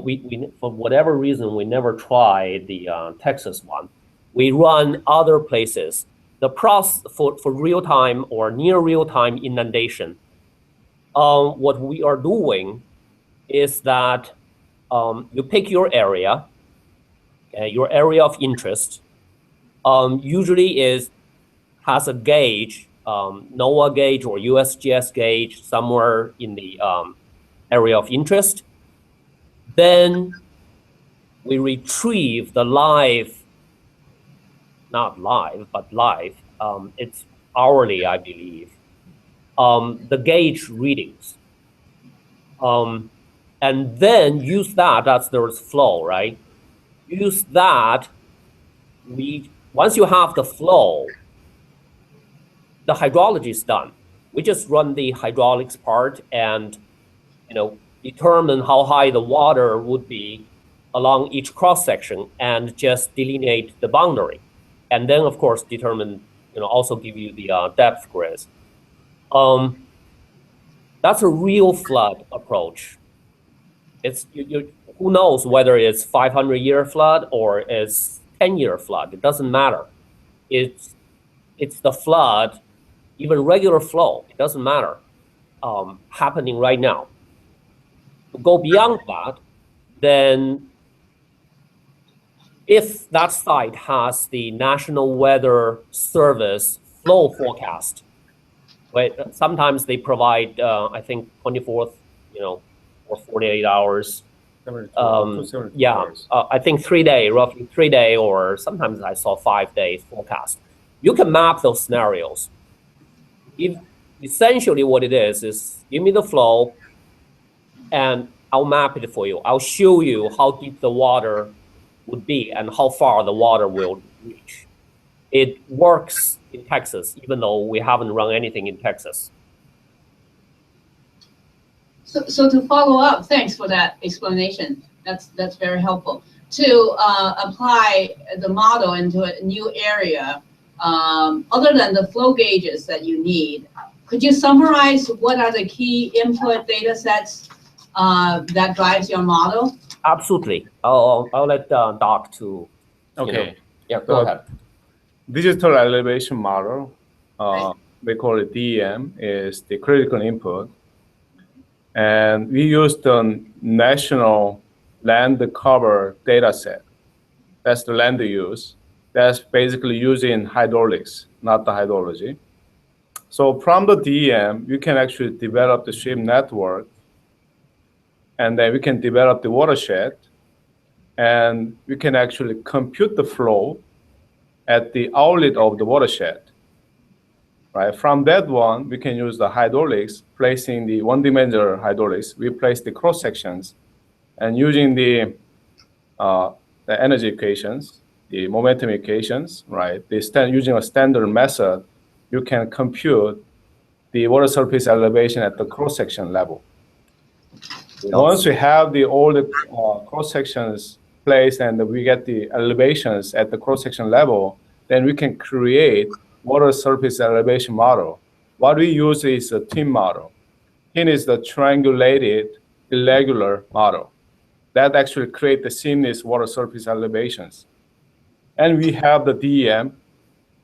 we for whatever reason we never tried the Texas one. We run other places. The process for real time or near real time inundation. What we are doing is that you pick your area, your area of interest. Usually has a gauge, NOAA gauge or USGS gauge somewhere in the area of interest. Then we retrieve the live, not live, but live. It's hourly, I believe. The gauge readings. And then use that's there's flow, right? Use that. Once you have the flow, the hydrology is done. We just run the hydraulics part and determine how high the water would be along each cross section and just delineate the boundary, and then of course determine also give you the depth grids. That's a real flood approach. It's who knows whether it's 500-year flood or it's 10-year flood. It doesn't matter. It's the flood, even regular flow. It doesn't matter. Happening right now. To go beyond that, then if that site has the National Weather Service flow forecast, right? Sometimes they provide, I think 24th, or 48 hours. 72 yeah, hours. I think roughly 3 day, or sometimes I saw 5 days forecast. You can map those scenarios. Essentially what it is give me the flow and I'll map it for you. I'll show you how deep the water would be and how far the water will reach. It works in Texas, even though we haven't run anything in Texas. So to follow up, thanks for that explanation. That's very helpful. To apply the model into a new area, other than the flow gauges that you need, could you summarize what are the key input data sets that drives your model? Absolutely. I'll let Doc to. Okay. Yeah, go ahead. Digital elevation model, we call it DEM, is the critical input. And we use the national land cover data set. That's the land use. That's basically using hydraulics, not the hydrology. So from the DEM, you can actually develop the stream network, and then we can develop the watershed, and we can actually compute the flow at the outlet of the watershed. Right? From that one, we can use the hydraulics, placing the one-dimensional hydraulics. We place the cross sections, and using the energy equations, the momentum equations, right? Using a standard method, you can compute the water surface elevation at the cross section level. Once we have all the cross sections placed and we get the elevations at the cross section level, then we can create water surface elevation model. What we use is a TIM model. TIM is the triangulated irregular model that actually create the seamless water surface elevations. And we have the DEM,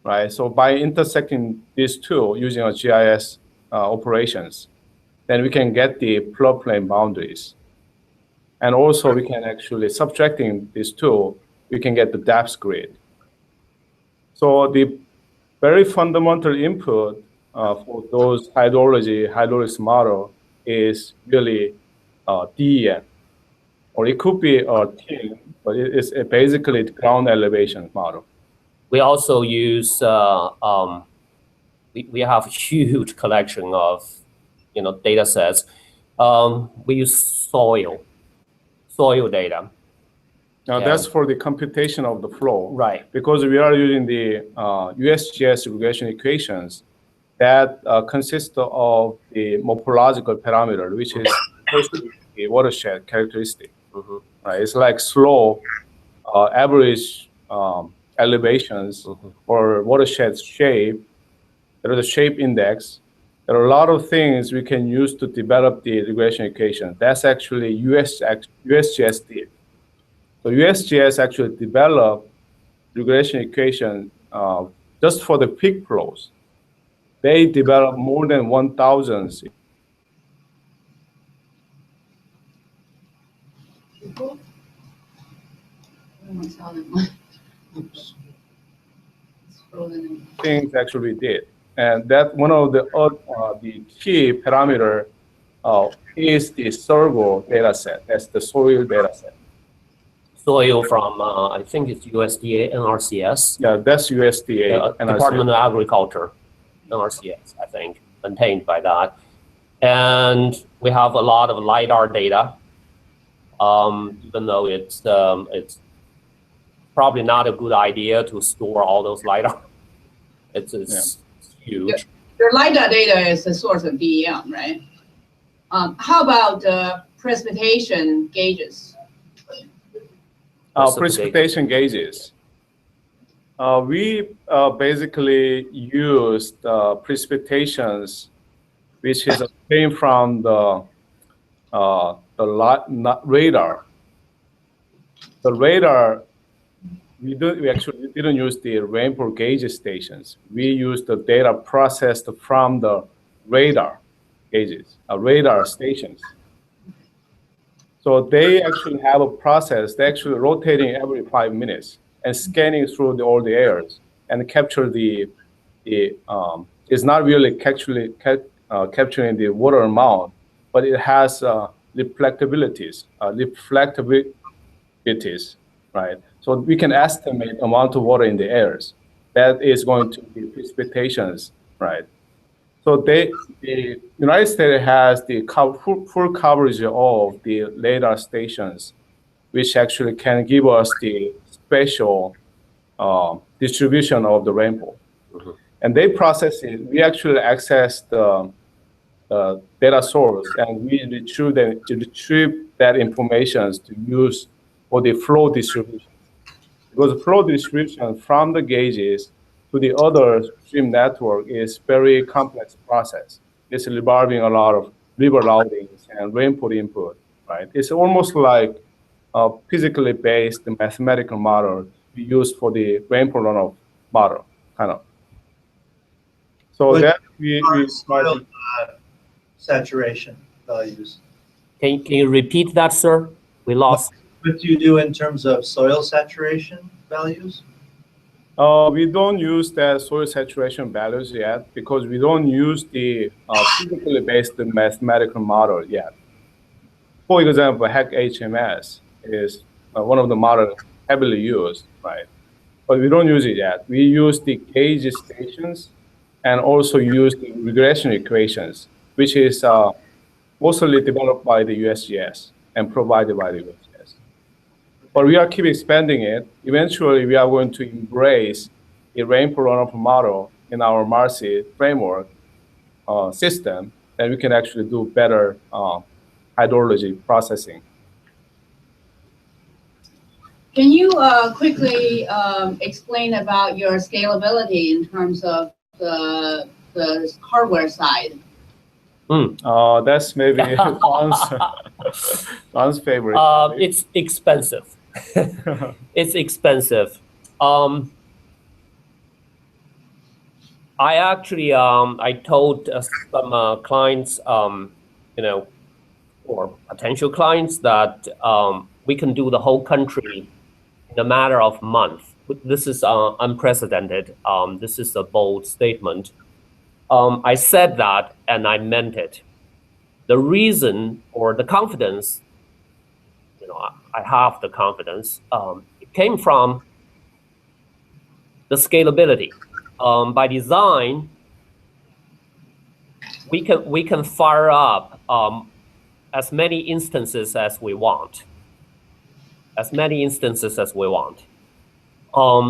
right? So by intersecting these two using our GIS operations, then we can get the floodplain boundaries. And also we can actually, subtracting these two, we can get the depth grid. So the very fundamental input for those hydraulics model is really DEM, or it could be a TIM, but it's basically the ground elevation model. We also use we have a huge collection of, data sets. We use soil data. Now Yeah. that's for the computation of the flow. Right. Because we are using the USGS regression equations that consist of the morphological parameter, which is the watershed characteristic. Mm-hmm. Right? It's like slope, average elevations, Mm-hmm. or watershed shape. There is a shape index. There are a lot of things we can use to develop the regression equation. That's actually USGS did. So USGS actually developed regression equation just for the peak flows. They developed more than 1,000. Things actually did. And that one of the key parameter is the Sorgo data set. That's the soil data set. Soil from, I think it's USDA NRCS. Yeah, that's USDA. Department of Agriculture, NRCS, I think, maintained by that. And we have a lot of LiDAR data, even though it's probably not a good idea to store all those LiDAR. It's huge. Your LiDAR data is the source of DEM, right? How about precipitation gauges? Precipitation gauges. We basically used precipitations, which is obtained from the radar. The radar, we actually didn't use the rainfall gauge stations. We used the data processed from the radar gauges, radar stations. So they actually have a process. They're actually rotating every 5 minutes and scanning through all the airs and capture it's not really capturing the water amount, but it has reflectivities, right? So we can estimate amount of water in the airs. That is going to be precipitations, right? So the United States has the full coverage of the radar stations, which actually can give us the spatial distribution of the rainfall. Mm-hmm. And they process it. We actually access the data source, and we retrieve that information to use for the flow distribution. Because the flow distribution from the gauges to the other stream network is very complex process. It's involving a lot of river routings and rainfall input, right? It's almost like a physically based mathematical model we use for the rainfall runoff model, kind of. So that we soil saturation values. Can you repeat that, sir? We lost. What do you do in terms of soil saturation values? We don't use the soil saturation values yet because we don't use the physically based mathematical model yet. For example, HEC-HMS is one of the models heavily used, right? But we don't use it yet. We use the gauge stations and also use the regression equations, which is mostly developed by the USGS and provided by the USGS. But we are keep expanding it. Eventually, we are going to embrace a rainfall runoff model in our MARCI framework system, and we can actually do better hydrology processing. Can you quickly explain about your scalability in terms of the hardware side? That's maybe Don's favorite. It's expensive. It's expensive. I actually I told some clients, or potential clients that we can do the whole country in a matter of months. This is unprecedented. This is a bold statement. I said that and I meant it. The reason or the confidence, I have the confidence, it came from the scalability. By design, we can fire up as many instances as we want.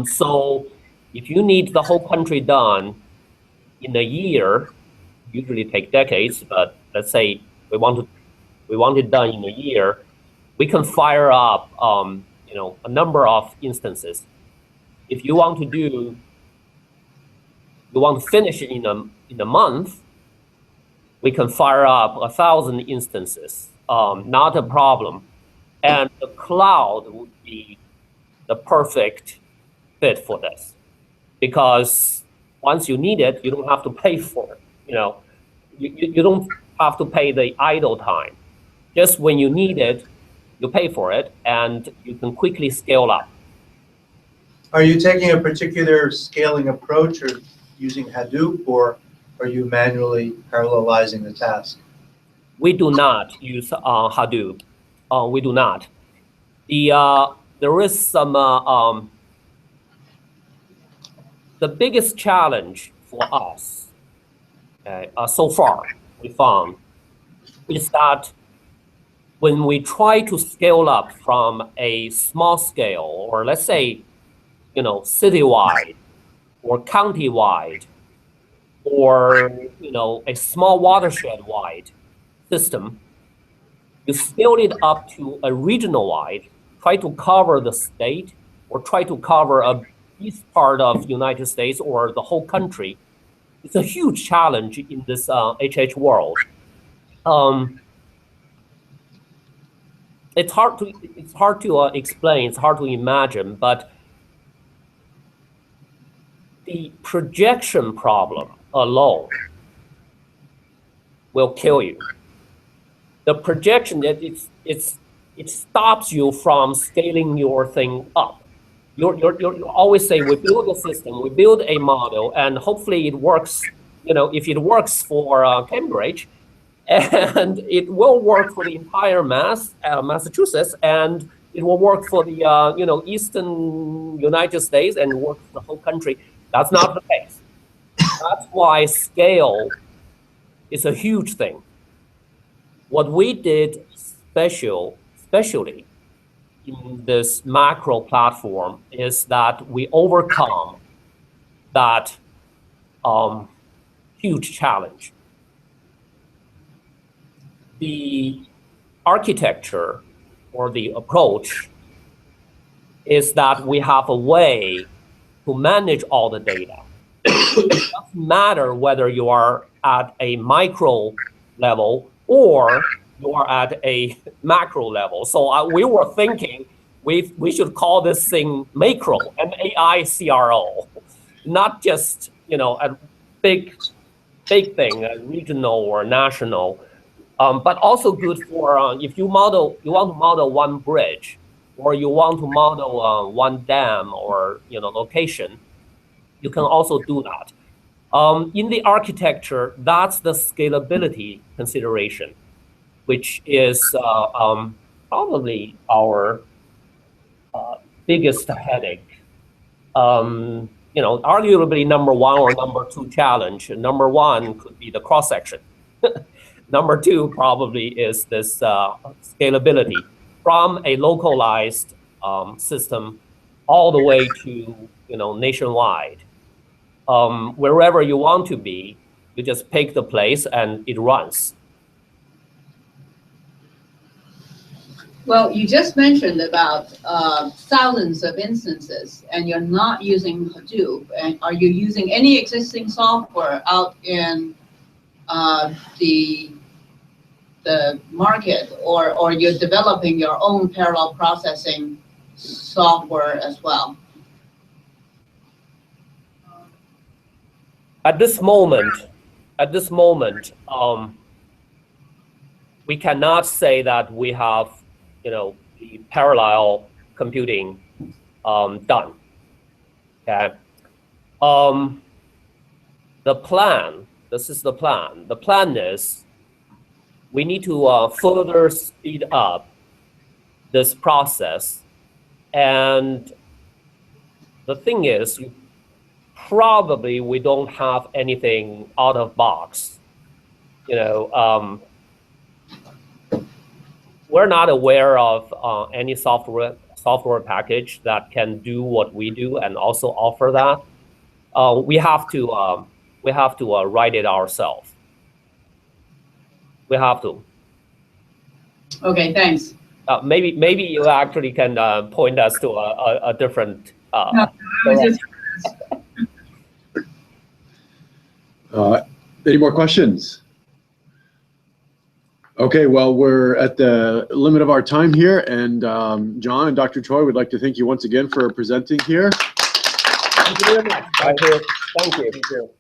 So if you need the whole country done in a year, usually take decades, but let's say we want it done in a year, we can fire up a number of instances. If you want to finish it in a month, we can fire up 1,000 instances. Not a problem. And the cloud would be the perfect fit for this, because once you need it, you don't have to pay for it. You don't have to pay the idle time. Just when you need it, you pay for it, and you can quickly scale up. Are you taking a particular scaling approach or using Hadoop, or are you manually parallelizing the task? We do not use Hadoop. We do not. There is some. The biggest challenge for us so far, we found, is that when we try to scale up from a small scale, or let's say, citywide or county-wide, or a small watershed-wide system, you scale it up to a regional-wide, try to cover the state, or try to cover a east part of the United States or the whole country. It's a huge challenge in this HH world. It's hard to explain. It's hard to imagine, but the projection problem alone will kill you. The projection that it stops you from scaling your thing up. You always say, we build a system, we build a model, and hopefully it works. If it works for Cambridge, and it will work for the entire Massachusetts, and it will work for the eastern United States, and work for the whole country. That's not the case. That's why scale is a huge thing. What we did especially in this macro platform is that we overcome that huge challenge. The architecture or the approach is that we have a way to manage all the data. It doesn't matter whether you are at a micro level or you are at a macro level. So we were thinking we should call this thing macro, MAICRO, not just a big thing, a regional or national, but also good for if you want to model one bridge, or you want to model one dam or location, you can also do that. In the architecture, that's the scalability consideration, which is probably our biggest headache. Arguably number one or number two challenge. Number one could be the cross section. Number two probably is this scalability from a localized system all the way to nationwide. Wherever you want to be, you just pick the place and it runs. Well, you just mentioned about thousands of instances, and you're not using Hadoop. And are you using any existing software out in the market, or you're developing your own parallel processing software as well? At this moment, we cannot say that we have the parallel computing done. Okay. The plan. This is the plan. The plan is we need to further speed up this process, and the thing is, probably we don't have anything out of box we're not aware of any software package that can do what we do and also offer that. We have to write it ourselves. We have to. Okay, thanks. Maybe you actually can point us to a different. No, I was just Any more questions? Okay, well, we're at the limit of our time here, and John and Dr. Choi would like to thank you once again for presenting here. Thank you very much. Thank you.